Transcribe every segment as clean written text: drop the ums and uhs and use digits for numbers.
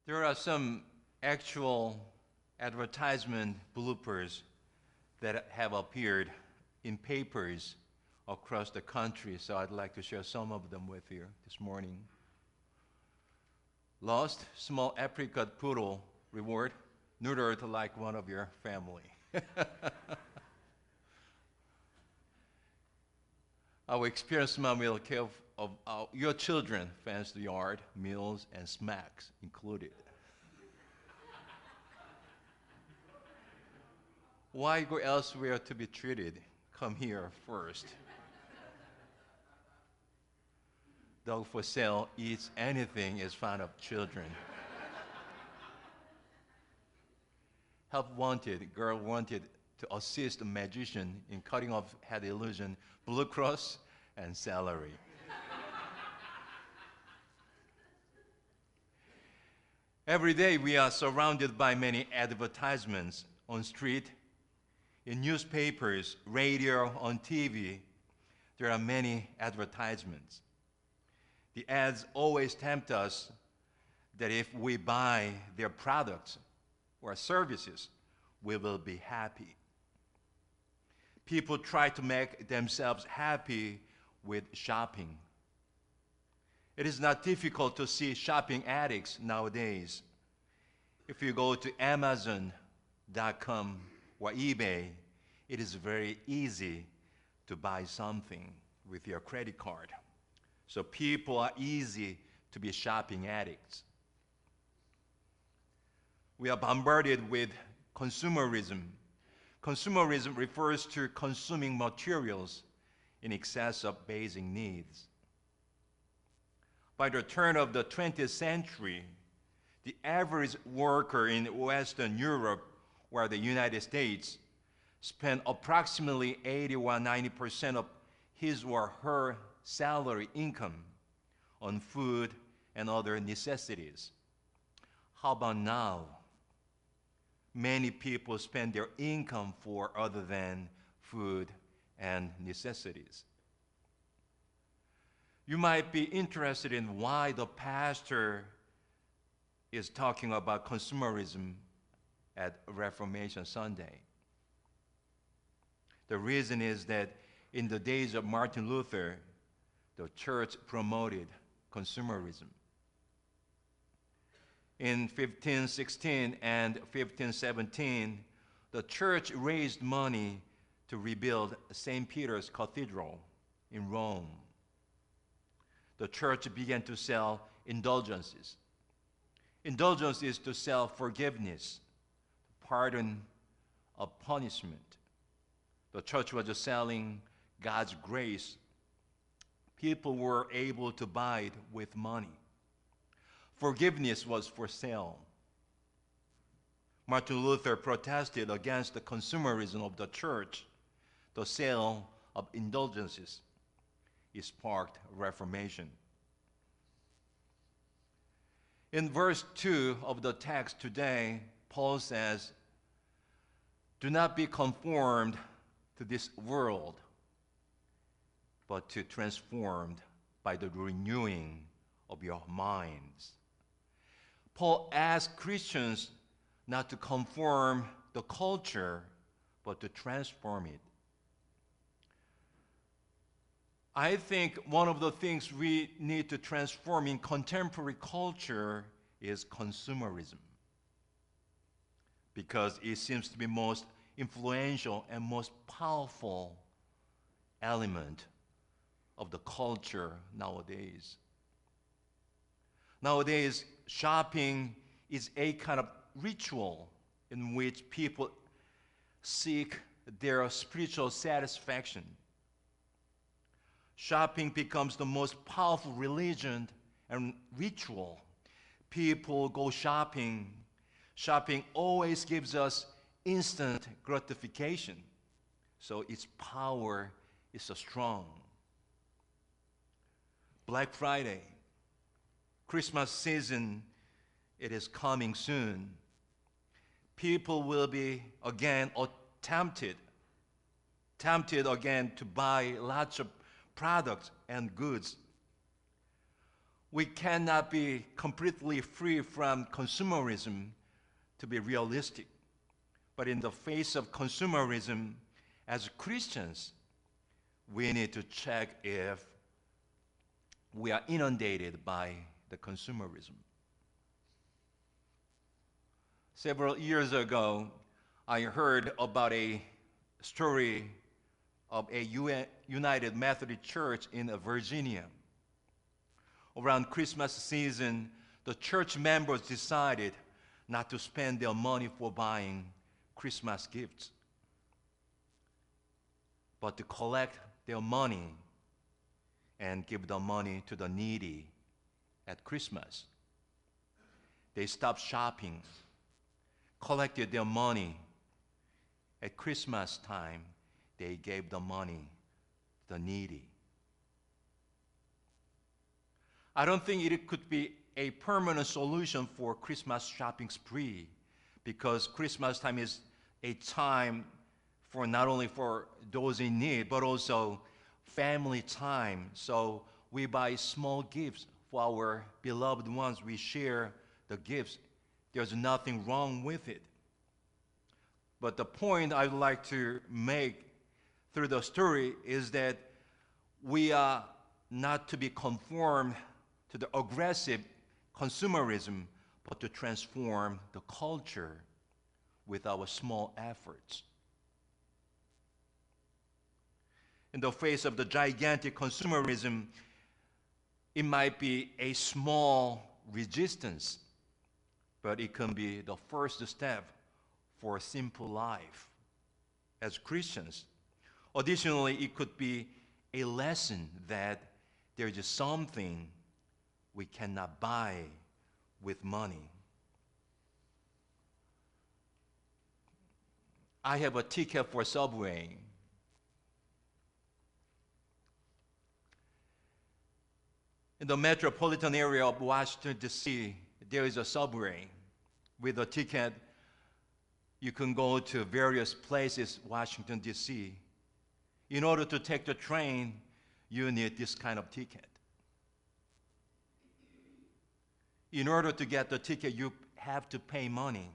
There are some actual advertisement bloopers that have appeared in papers across the country, so I'd like to share some of them with you this morning. Lost small apricot poodle reward, neutered like one of your family. Our experienced mom will care of your children, fancy yard, meals, and smacks included. Why go elsewhere to be treated? Come here first. Dog for sale eats anything is fond of children. Help wanted, girl wanted to assist a magician in cutting off head illusion, Blue Cross and salary. Every day we are surrounded by many advertisements on street, in newspapers, radio, on TV. There are many advertisements. The ads always tempt us that if we buy their products or services, we will be happy. People try to make themselves happy with shopping. It is not difficult to see shopping addicts nowadays. If you go to Amazon.com or eBay, it is very easy to buy something with your credit card. So people are easy to be shopping addicts. We are bombarded with consumerism. Consumerism refers to consuming materials in excess of basic needs. By the turn of the 20th century, the average worker in Western Europe or the United States spent approximately 80 or 90% of his or her salary income on food and other necessities. How about now? Many people spend their income for other than food and necessities. You might be interested in why the pastor is talking about consumerism at Reformation Sunday. The reason is that in the days of Martin Luther, the church promoted consumerism. In 1516 and 1517, the church raised money to rebuild St. Peter's Cathedral in Rome. The church began to sell indulgences. Indulgence is to sell forgiveness, pardon of punishment. The church was just selling God's grace. People were able to buy it with money. Forgiveness was for sale. Martin Luther protested against the consumerism of the church. The sale of indulgences sparked Reformation. In verse 2 of the text today, Paul says, "Do not be conformed to this world, but to transformed by the renewing of your minds." Paul asks Christians not to conform the culture, but to transform it. I think one of the things we need to transform in contemporary culture is consumerism, because it seems to be most influential and most powerful element of the culture nowadays. Nowadays, shopping is a kind of ritual in which people seek their spiritual satisfaction. Shopping becomes the most powerful religion and ritual. People go shopping. Shopping always gives us instant gratification, so its power is so strong. Black Friday, Christmas season, it is coming soon. People will be again tempted again to buy lots of products and goods. We cannot be completely free from consumerism to be realistic. But in the face of consumerism, as Christians, we need to check if we are inundated by the consumerism. Several years ago, I heard about a story of a United Methodist Church in Virginia. Around Christmas season, the church members decided not to spend their money for buying Christmas gifts, but to collect their money and give the money to the needy at Christmas. They stopped shopping, collected their money. At Christmas time, they gave the money to the needy. I don't think it could be a permanent solution for Christmas shopping spree, because Christmas time is a time for not only for those in need, but also family time. So we buy small gifts for our beloved ones. We share the gifts. There's nothing wrong with it. But the point I'd like to make through the story is that we are not to be conformed to the aggressive consumerism, but to transform the culture with our small efforts. In the face of the gigantic consumerism, it might be a small resistance, but it can be the first step for a simple life as Christians. Additionally, it could be a lesson that there's just something we cannot buy with money. I have a ticket for Subway. In the metropolitan area of Washington, D.C., there is a Subway. With a ticket, you can go to various places, Washington, D.C. In order to take the train, you need this kind of ticket. In order to get the ticket, you have to pay money.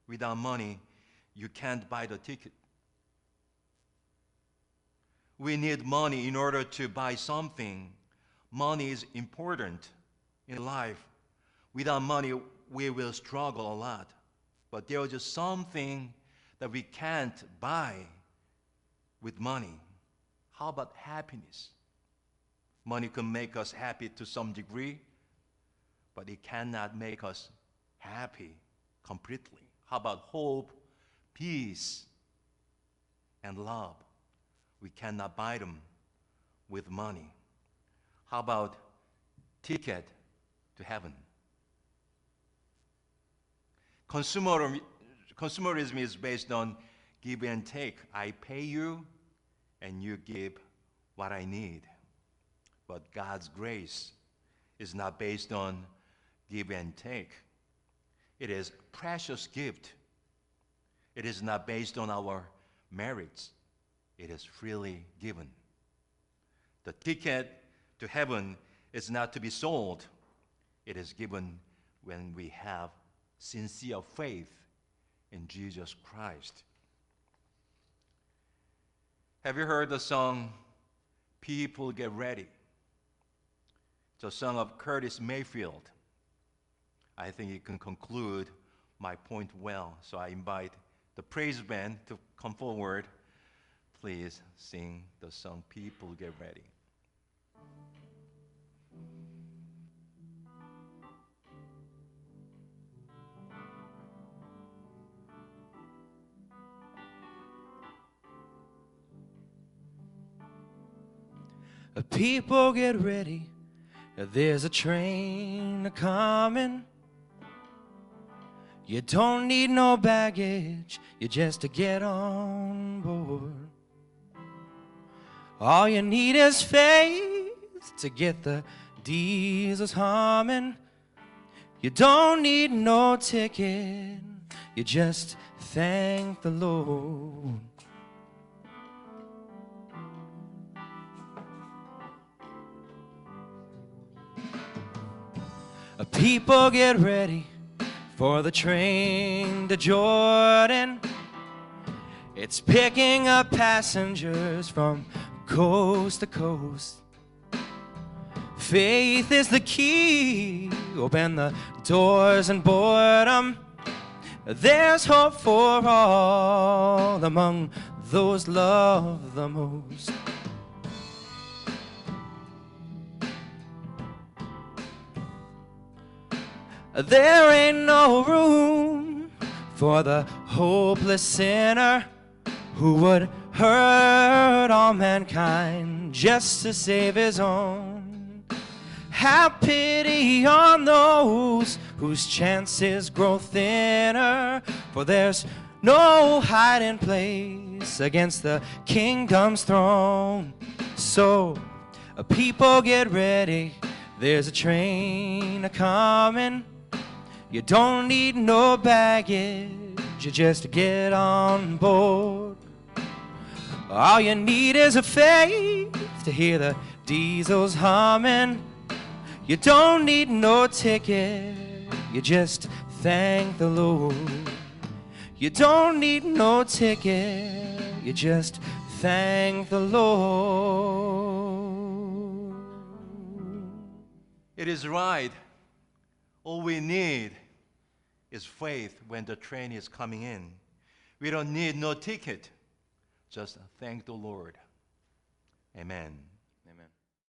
Without money, you can't buy the ticket. We need money in order to buy something. Money is important in life. Without money, we will struggle a lot. But there is just something that we can't buy with money. How about happiness? Money can make us happy to some degree, but it cannot make us happy completely. How about hope, peace, and love? We cannot buy them with money. How about ticket to heaven? Consumerism is based on give and take. I pay you, and you give what I need. But God's grace is not based on give and take. It is a precious gift. It is not based on our merits. It is freely given. The ticket to heaven is not to be sold. It is given when we have sincere faith in Jesus Christ. Have you heard the song, People Get Ready? It's a song of Curtis Mayfield. I think it can conclude my point well. So I invite the praise band to come forward. Please sing the song, People Get Ready. People get ready, there's a train a-coming. You don't need no baggage, you just to get on board. All you need is faith to get the diesels humming. You don't need no ticket, you just thank the Lord. People get ready for the train to Jordan. It's picking up passengers from coast to coast. Faith is the key. Open the doors and boredom. There's hope for all among those loved the most. There ain't no room for the hopeless sinner who would hurt all mankind just to save his own. Have pity on those whose chances grow thinner, for there's no hiding place against the kingdom's throne. So, people get ready, there's a train a-comin'. You don't need no baggage, you just get on board. All you need is a faith to hear the diesels humming. You don't need no ticket, you just thank the Lord. You don't need no ticket, you just thank the Lord. It is right. All we need is faith when the train is coming in. We don't need no ticket. Just thank the Lord. Amen.